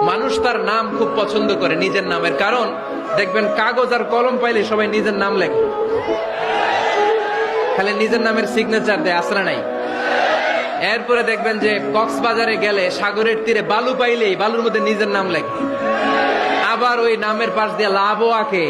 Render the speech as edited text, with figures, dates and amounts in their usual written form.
মানুষ তার নাম খুব পছন্দ করে, নিজের নামের। কারণ দেখবেন কাগজ আর কলম পাইলে সবাই নিজের নাম লেখে, খালি নিজের নামের সিগনেচার দেয়, আসরা নাই। এরপরে দেখবেন যে কক্সবাজারে গেলে সাগরের তীরে বালু পাইলেই বালুর মধ্যে নিজের নাম লেখে, আবার ওই নামের পাশ দিয়ে লাভও আঁকে।